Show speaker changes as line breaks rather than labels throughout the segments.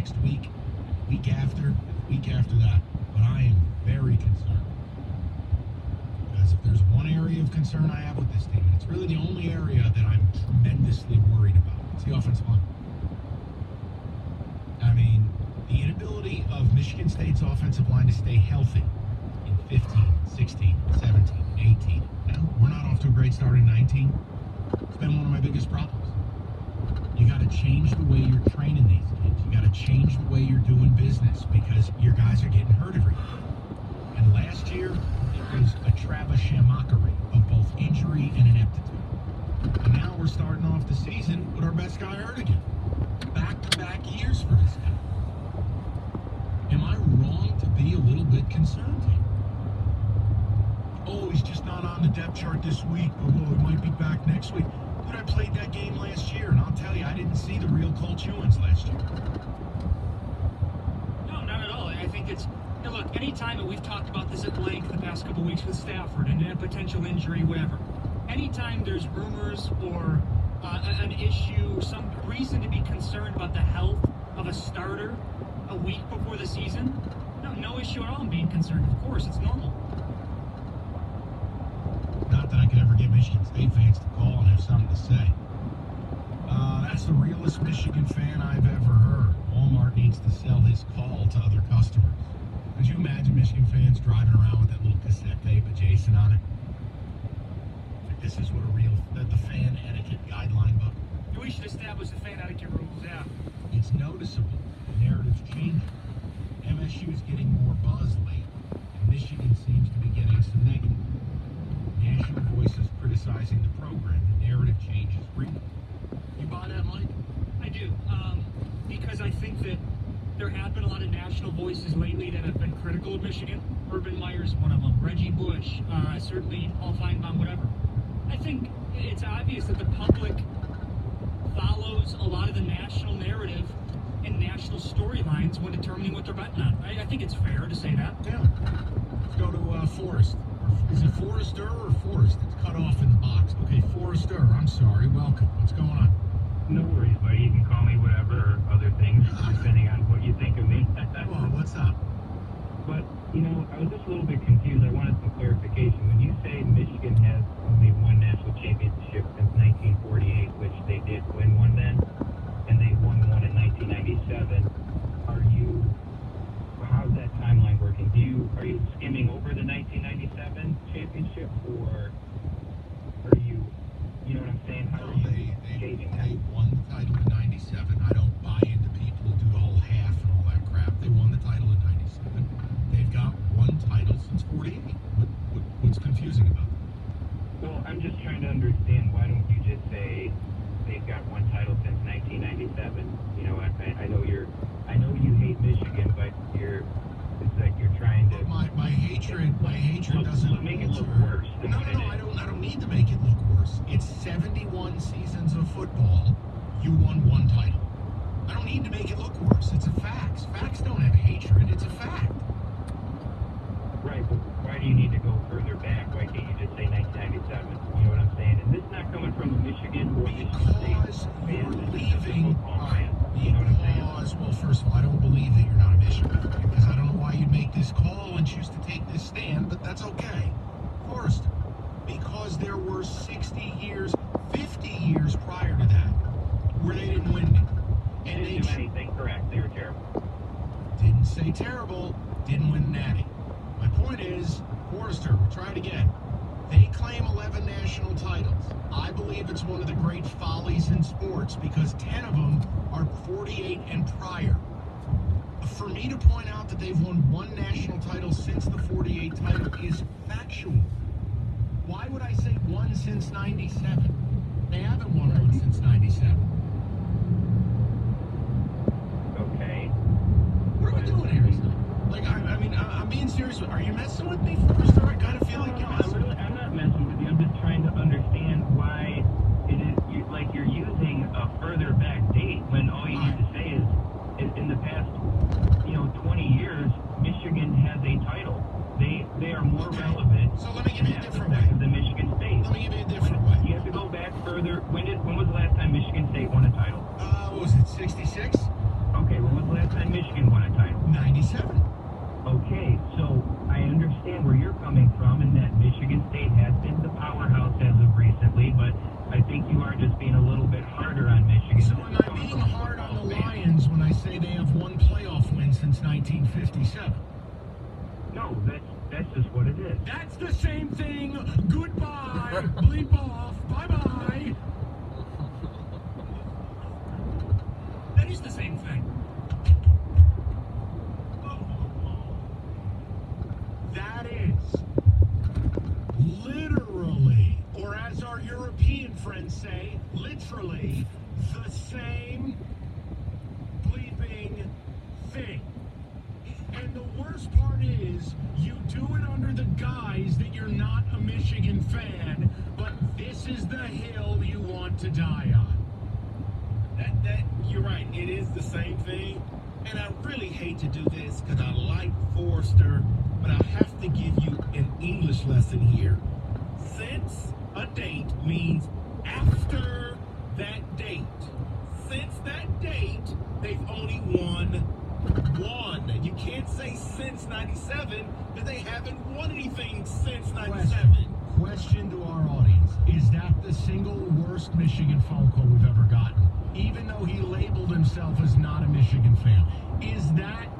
next week, week after that. But I am very concerned. Because if there's one area of concern I have with this team, and it's really the only area that I'm tremendously worried about, it's the offensive line. I mean, the inability of Michigan State's offensive line to stay healthy in 15, 16, 17, 18. Now, we're not off to a great start in 19. It's been one of my biggest problems. You got to change the way you're training these kids. You got to change the way you're doing business because your guys are getting hurt every year. And last year, it was a Travis Shamakary of both injury and ineptitude. And now we're starting off the season with our best guy hurt again. Back-to-back years for this guy. Am I wrong to be a little bit concerned here? Oh, he's just not on the depth chart this week, but he might be back next week. Dude, I played that game last year, and I'll tell you, I didn't see the real Colt Ewins last year.
No, not at all. I think it's... Look, anytime, and we've talked about this at length the past couple weeks with Stafford and a potential injury, whatever. Anytime there's rumors or an issue, some reason to be concerned about the health of a starter a week before the season, no issue at all in being concerned. Of course, it's normal.
Not that I could ever get Michigan State fans to call and have something to say. That's the realest Michigan fan I've ever heard. Walmart needs to sell his call to other customers. Could you imagine Michigan fans driving around with that little cassette tape of Jason on it? This is what the fan etiquette guideline book.
We should establish the fan etiquette rules, yeah.
It's noticeable. The narrative's changing. MSU is getting more buzz late, and Michigan seems to be getting some negative. National voices criticizing the program. The narrative changes. You buy that, Mike?
I do, because I think that there have been a lot of national voices lately that have been critical of Michigan. Urban Meyer's one of them. Reggie Bush, certainly Paul Feinbaum, whatever. I think it's obvious that the public follows a lot of the national narrative and national storylines when determining what they're betting on. I think it's fair to say that.
Yeah. Let's go to Forrest. Is it Forrester or Forrest? It's cut off in the box. Okay, Forrester, I'm sorry. Welcome. What's going on?
No worries, buddy. You can call me whatever or other things, depending on what you think of me.
Well, what's up?
But, I was just a little bit confused. I wanted some clarification. When you say Michigan has only one national championship since 1948, which they did win one then, and they won one in 1997, how's that timeline working? Are you skimming over the 1997 championship, or are you know what I'm saying? How are you gauging that?
They won the title in 97. I don't buy into people who do the whole half and all that crap. They won the title in 97. They've got one title since 48. What's confusing about that?
Well, I'm just trying to understand, why don't you just say they've got one title since 1997? I know you hate Michigan, but it's like you're trying to...
My hatred doesn't
make it look worse.
No, I don't need to make it look worse. It's 71 seasons of football. You won one title. I don't need to make it look worse. It's a fact. Facts don't have hatred. It's a fact.
Right, but why do you need to go further back? Why can't you just say 1997? You know what I'm saying? And this is not coming from a Michigan or Michigan State fan.
You're
This is just a
leaving.
football fan. You know what I'm saying?
Well, first of all, I don't believe that you're not a Michigan fan, because I don't know why you'd make this call and choose to take this stand, but that's okay. First, because there were 60 years, 50 years prior to that, where they didn't win it.
And they didn't do anything correct. They were terrible.
Didn't say terrible, didn't win natty. My point is, Forrester, we'll try it again. They claim 11 national titles. I believe it's one of the great follies in sports because 10 of them are 48 and prior. For me to point out that they've won one national title since the 48 title is factual. Why would I say one since 97? They haven't won one since 97.
Okay.
What are we doing here? I'm being serious. Are you messing with me, Forrester? I kind of feel like you're messing with me.
I'm not messing with you. I'm just trying to understand why it is you're using a further back date when all you need to say is in the past 20 years Michigan has a title. They are more relevant.
So let me give you a different way.
Than Michigan State.
Let me give you a different way.
You have to go back further. When was the last time Michigan State won a title?
What was it, 66?
Okay, when was the last time recently, but I think you are just being a little bit harder on Michigan.
So am I being hard on the Lions when I say they have one playoff win since 1957?
No, that's just what it is.
That's the same thing. Goodbye. Bleep off. Bye-bye.
That is the same thing.
That is literally, or as our European friends say, literally the same bleeping thing. And the worst part is, you do it under the guise that you're not a Michigan fan, but this is the hill you want to die on.
You're right, it is the same thing. And I really hate to do this because I like Forrester, but I have to give you an English lesson here. Since a date means after that date. Since that date, they've only won one. You can't say since 97 because they haven't won anything since 97.
Question to our audience. Is that the single worst Michigan phone call we've ever gotten? Even though he labeled himself as not a Michigan fan.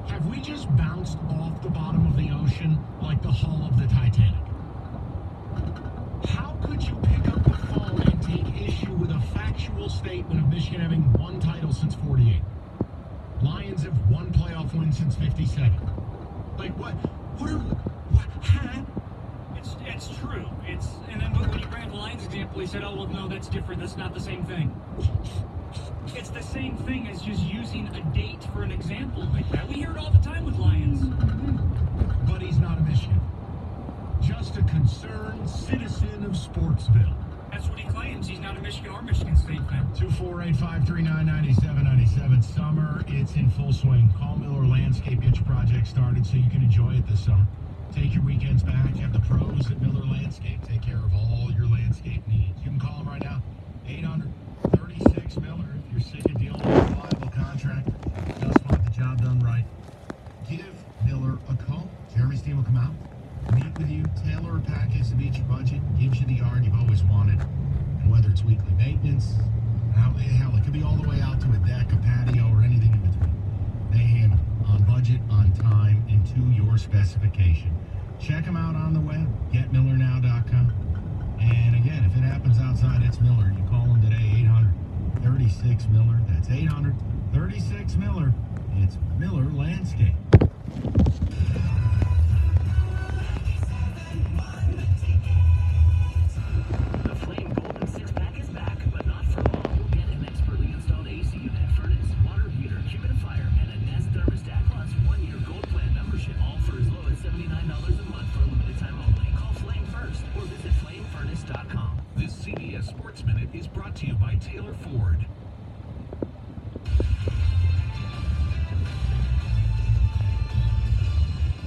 Have we just bounced off the bottom of the ocean like the hull of the Titanic? How could you pick up the phone and take issue with a factual statement of Michigan having one title since 48? Lions have one playoff win since 57. Like what?
It's true. And then when you bring up the Lions example, he said, "Oh well, no, that's different. That's not the same thing." It's the same thing as just using a date for an example like that. We hear it all the time with Lions.
But he's not a Michigan. Just a concerned citizen of Sportsville.
That's what he claims. He's not a Michigan or Michigan State fan.
248-539-9797. Summer, it's in full swing. Call Miller Landscape, get your project started so you can enjoy it this summer. Take your weekends back. Have the pros at Miller Landscape take care of all your landscape needs. You can call them right now. 800-36 Miller. If you're sick of dealing with a reliable contractor, just want the job done right, give Miller a call. Jeremy's team will come out, meet with you, tailor a package to meet your budget, gives you the yard you've always wanted. And whether it's weekly maintenance, hell, it could be all the way out to a deck, a patio, or anything in between. They handle it on budget, on time, and to your specification. Check them out on the web, getmillernow.com. And again, if it happens outside, it's Miller. You call them today, 800-36 Miller. That's 800-36 Miller. It's Miller Landscape.
The Flame Golden 6-pack is back, but not for long. You'll get an expertly installed AC unit, furnace, water heater, humidifier, and a Nest thermostat, plus 1-year Gold Plan membership, all for as low as $79 a month for a limited time only. Call Flame first or visit flamefurnace.com.
This CBS Sports Minute is brought to you by Taylor Ford.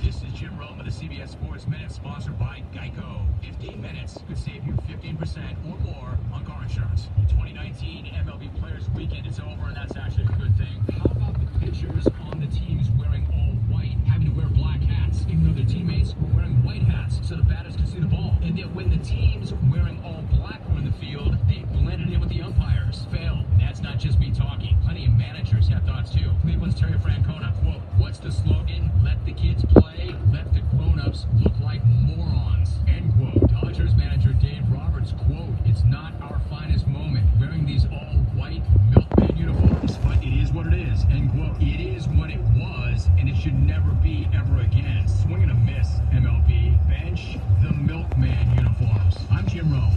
This is Jim Rome of the CBS Sports Minute, sponsored by Geico. 15 minutes could save you 15% or more on car insurance. The 2019 MLB Players Weekend is over, and that's actually a good thing. How about the pitchers on the teams wearing all white, having to wear black hats, even though their teammates were wearing white hats so the batters could see the ball? And yet when the teams wearing all black were in the field, they blended in with the umpires. Fail. And that's not just me talking. Plenty of managers have thoughts too. Cleveland's Terry Francona, quote, "What's the slogan? Let the kids play, let the grown-ups look like morons," end quote. Dodgers manager Dave Roberts, quote, "It's not our finest moment wearing these all-white milkman uniforms, but it is what it is," end quote. It is what it was, and it should never be ever again. Swing and a miss, MLB. Bench the milkman uniforms. I'm Jim Rome.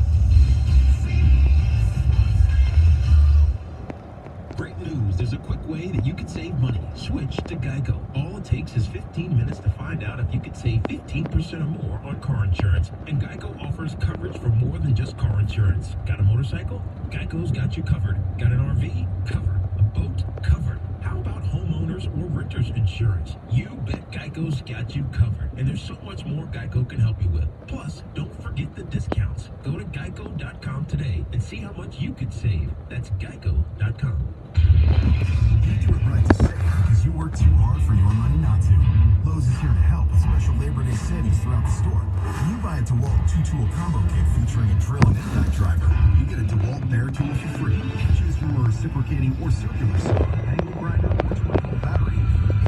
Great news, there's a quick way that you can save money. Switch to Geico. All it takes is 15 minutes to find out if you could save 15% or more on car insurance. And Geico offers coverage for more than just car insurance. Got a motorcycle? Geico's got you covered. Got an RV? Covered. A boat? Covered. How about homeowners or renters insurance? You bet Geico's got you covered. And there's so much more Geico can help you with. Plus, don't forget the discounts. Go to geico.com today and see how much you could save. That's geico.com.
You do it right to save because you work too hard for your money not to. Lowe's is here to help with special Labor Day everyday savings throughout the store. When you buy a DeWalt 2-tool combo kit featuring a drill and impact driver, you get a DeWalt Bare tool for free. Choose from a reciprocating or circular saw, angle grinder, or 12-volt battery,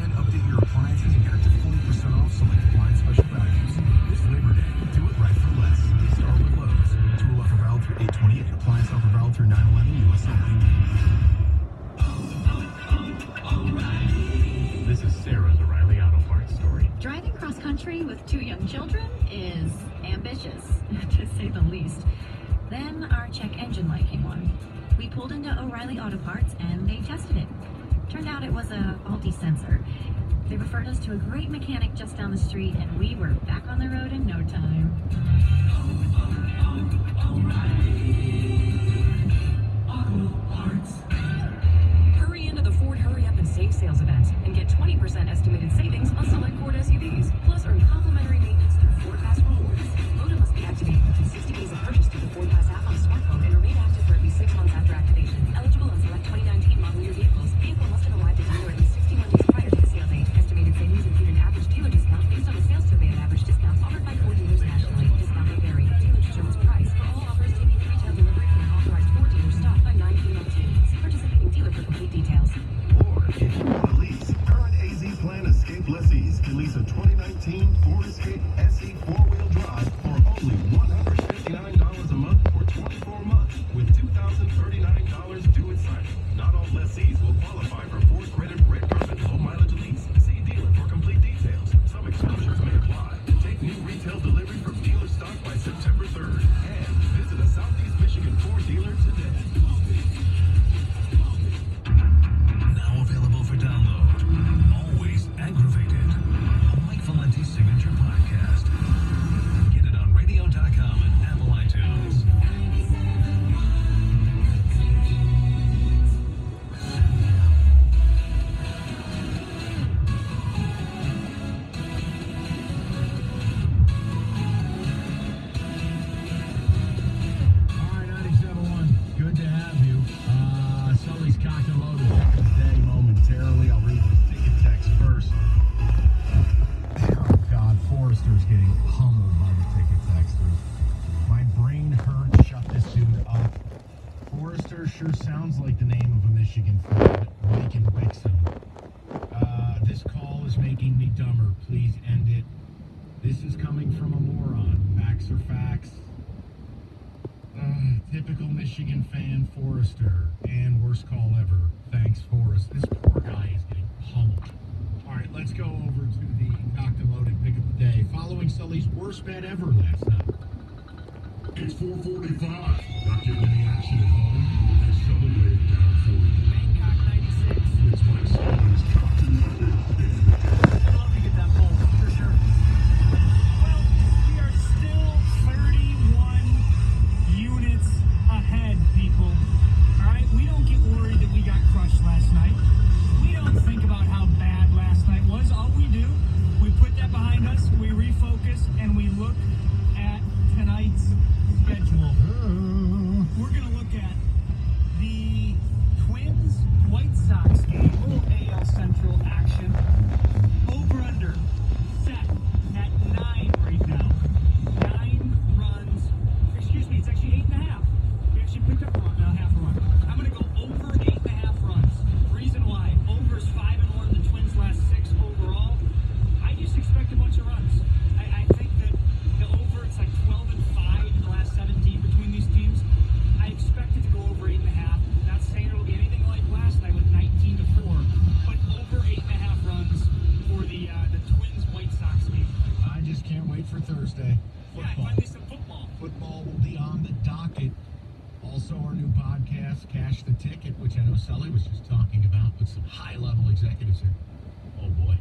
and update your appliances and get up to 40% off select appliance special values. This Labor Day, do it right for less. Start with Lowe's. Tool offer valid through 8/28. Appliance offer valid through 9/11 US only.
This is Sarah's O'Reilly Auto Parts story.
Driving cross country with 2 young children is ambitious, to say the least. Then our check engine light came on. We pulled into O'Reilly Auto Parts and they tested it. Turned out it was a faulty sensor. They referred us to a great mechanic just down the street and we were back on the road in no time.
Hurry into the Ford Hurry Up and Save sales event and get 20% estimated savings on select Ford SUVs. Plus, earn complimentary maintenance through Ford Pass Rewards. Loader must be activated within 60 days of purchase through the Ford Pass app on a smartphone and remain active for at least 6 months after activation. Eligible on select 2019 model year vehicles. Vehicle must have arrived at dealer at least 61 days prior to the sale date. Estimated savings include an average dealer discount based on a sales survey of average discounts offered by Ford dealers nationally. Discount may vary. Dealer determines price. For all offers, taking retail delivery from an authorized Ford dealer stock by 9 p.m. today. See participating dealer for complete details.
Or if you want to lease, current AZ Plan Escape lessees can lease a 2019 Ford Escape SE 4-wheel drive for only $159 a month for 24 months with $2,039 due at signing. Not all lessees will qualify for Ford Credit Red Carpet low mileage lease. See dealer for complete details. Some exclusions may apply. Take new retail delivery from dealer stock by September 3rd. And visit a Southeast Michigan Ford dealer today.
Now available for download. Always Aggravated. A Mike Valenti signature podcast. Get it on radio.com and Apple iTunes.
All right, 97.1. Good to have you. Sully's cocked and loaded today momentarily. I'll read the ticket text first. Oh, God. Forrester's getting pummeled by the ticket texters. My brain hurts. Shut this dude up. Forrester sure sounds like the name of a Michigan fan. Lincoln Bixon. This call is making me dumber. Please end it. This is coming from a moron. Facts are facts. Typical Michigan fan, Forrester. And worst call ever. Thanks, Forrest. This poor guy is getting pummeled. All right, let's go over to the cocked and loaded pick of the day. Following Sully's worst bet ever last night.
It's 4:45. Not getting any action at home. As Sully laid it down for you.
Bangkok 96.
It's Mike Sully's cocked and loaded.
I'd love to get that poll, for sure. Well, we are still 31 units ahead, people. All right, we don't get worried that we got crushed last night. We don't think about how bad last night was. All we do, we put that behind us, we refocus, and we look at tonight's schedule. We're going to look at the Twins White Sox game, little AL Central action. Over under set at 9 right now. 9 runs. Excuse me, it's actually 8.5. We actually picked up half a run. I'm going to go over 8.5 runs. Reason why? Over's 5-1. The Twins last 6 overall. I just expect a bunch of runs. I think that the over, it's like 12-5 in the last 17 between these teams. I expect it to go over 8.5. Not saying it'll be anything like last night with 19-4, but over 8.5 runs for the Twins White Sox game. I just can't wait for Thursday. Football. Yeah, finally some football. Football will be on the docket. Also, our new podcast, Cash the Ticket, which I know Sully was just talking about with some high-level executives here. Oh boy.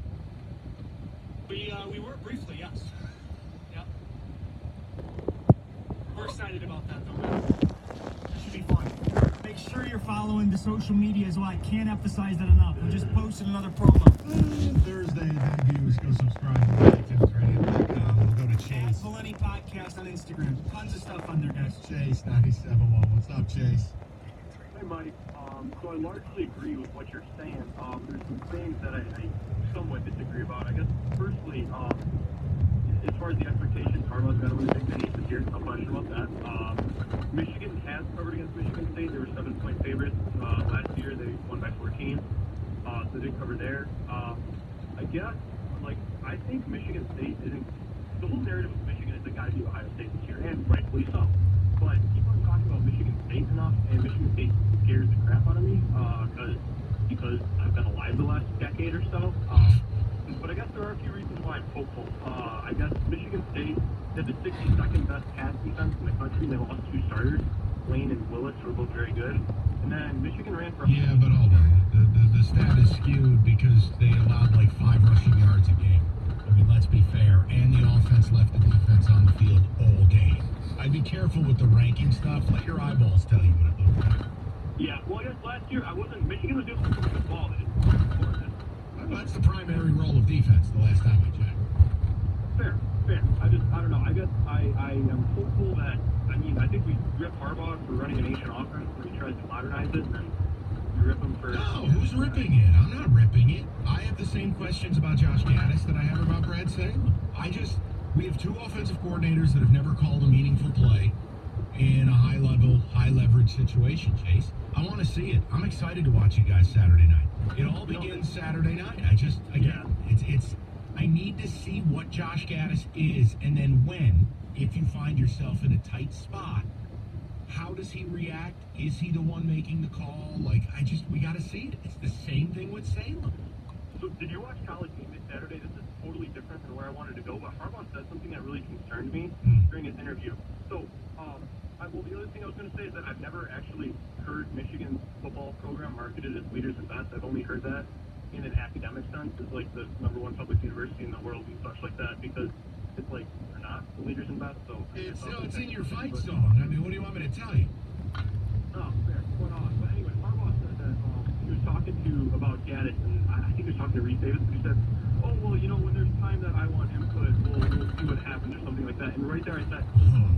We were briefly, yes. Yep. We're excited about that, though. That should be fun. Make sure you're following the social media as well. I can't emphasize that enough. We just posted another promo. Thursday, debut. Go subscribe to TicketsRadio.com. We'll go to Chase. Valenti Podcast on Instagram. Tons of stuff on there, guys. Chase 97.1. What's up, Chase?
Hey, Mike. So I largely agree with what you're saying. There's some things that I somewhat disagree about. I guess, firstly,
as far as the expectations, Harbaugh's got to win the Big Ten East this year. No question about that. Michigan has covered against Michigan State. They were 7-point favorites. Last year they won by 14. So they did cover there. I guess, I think Michigan State isn't. The whole narrative of Michigan is they got to beat Ohio State this year, and rightfully so. But people aren't talking about Michigan State enough, and Michigan State scares the crap out of me because I've been alive the last decade or so. But I guess there are a few reasons why I'm hopeful. I guess Michigan State had the 62nd best pass defense in the country. They lost 2 starters, Lane and Willis, who were both very good. And then Michigan ran for...
Yeah, but hold on. The stat is skewed because they allowed 5 rushing yards a game. I mean, let's be fair. And the offense left the defense on the field all game. I'd be careful with the ranking stuff. Let your eyeballs tell you what it looked like.
Yeah, well, I guess last year Michigan was doing something with the ball. They didn't score this.
Well, that's the primary role of defense the last time I checked.
Fair. I don't know. I guess I am hopeful that, I think we rip Harbaugh for running an Asian offense where he tries to modernize it, and then we rip him for...
No, who's ripping it? I'm not ripping it. I have the same questions about Josh Gaddis that I have about Brad Salem. We have 2 offensive coordinators that have never called a meaningful play in a high-level, high-leverage situation, Chase. I want to see it. I'm excited to watch you guys Saturday night. It all begins Saturday night. I need to see what Josh Gaddis is, and then if you find yourself in a tight spot, how does he react? Is he the one making the call? We got to see it. It's the same thing with Salem.
So, did you watch College Game this Saturday? This is totally different than where I wanted to go, but Harbaugh said something that really concerned me during his interview. So, the other thing I was going to say is that I've never actually heard Michigan's football program marketed as leaders and best. I've only heard that in an academic sense as the #1 public university in the world and such like that, because it's they're not the leaders and best. So
it's in your fight song. I mean, what do you want me to tell you?
Oh, fair. But anyway, Harbaugh said that he was talking about Gaddis, and I think he was talking to Reese Davis, but he said, oh, well, when there's time that I want input, we'll see what happens or something like that. And right there I said,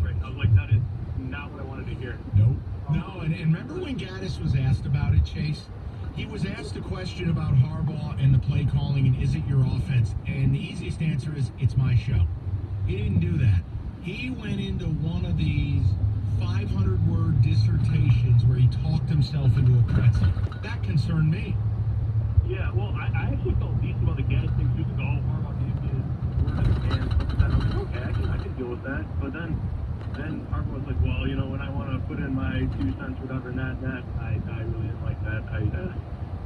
right. I was like, that is not what I wanted to hear.
Nope. No, and remember when Gaddis was asked about it, Chase? He was asked a question about Harbaugh and the play calling and is it your offense? And the easiest answer is, it's my show. He didn't do that. He went into one of these 500-word dissertations where he talked himself into a pretzel. That concerned me.
Yeah, well, I actually felt decent about the Gaddis thing too, because Harbaugh gave me his word as a man and stuff like that. I was like, okay, I can deal with that. But then Harbaugh was like, well, when I want to put in my 2 cents, whatever, and that, I really didn't like that.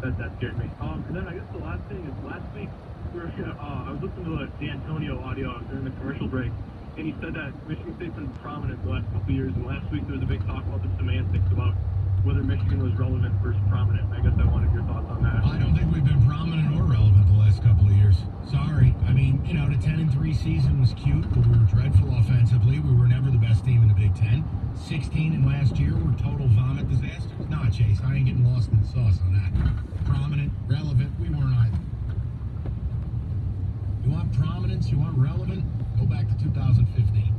That scared me. And then I guess the last thing is last week I was listening to the D'Antonio audio during the commercial break, and he said that Michigan State's been prominent the last couple of years, and last week there was a big talk about the semantics about whether Michigan was relevant versus prominent. I guess I wanted your thoughts on that.
I don't think we've been prominent or relevant the last couple of years. Sorry. I mean, the 10-3 season was cute, but we were dreadful offensively. We were never the best team in the Big Ten. 16 in last year were total vomit disasters. Nah, Chase, I ain't getting lost in the sauce on that. Prominent, relevant, we weren't either. You want prominence, you want relevant? Go back to 2015.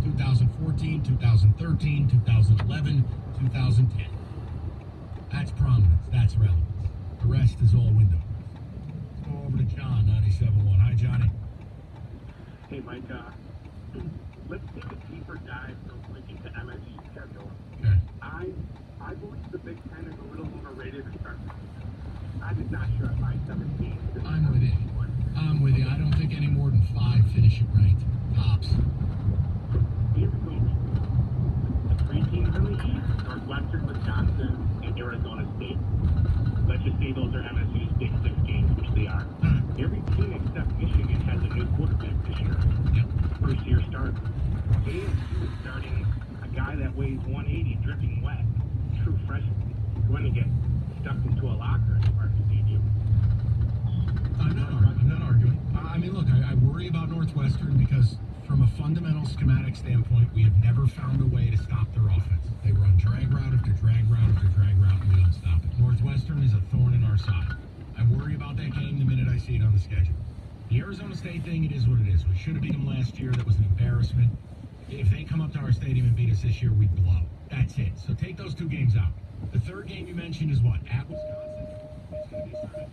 2014, 2013, 2011, 2010. That's prominence, that's relevance. The rest is all window. Let's go over to John, 97.1. Hi, Johnny.
Hey, Mike. Let's take a deeper dive from linking to MSU's schedule.
Okay.
I believe the Big Ten is a little overrated to start with. I'm just not sure if I 17.
I'm with you. I don't think any more than 5 finish it ranked. Tops.
Here we go. The 3 teams in the East, Northwestern, Wisconsin, and Arizona State. Let's just say those are MSU's Big 6 games, which they are. Every team except Michigan has a new quarterback this year.
Yep.
First-year starter. ASU is starting a guy that weighs 180 dripping wet. True freshman. Going to get stuck into a locker in Sparks Stadium.
I'm not arguing. I mean, look, I worry about Northwestern because from a fundamental schematic standpoint, we have never found a way to stop their offense. They run drag route after drag route after drag route, and we don't stop it. Northwestern is a thorn in our side. I worry about that game the minute I see it on the schedule. The Arizona State thing, it is what it is. We should have beat them last year. That was an embarrassment. If they come up to our stadium and beat us this year, we'd blow. That's it. So take those 2 games out. The third game you mentioned is what? At Wisconsin? It's going to be started.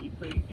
He played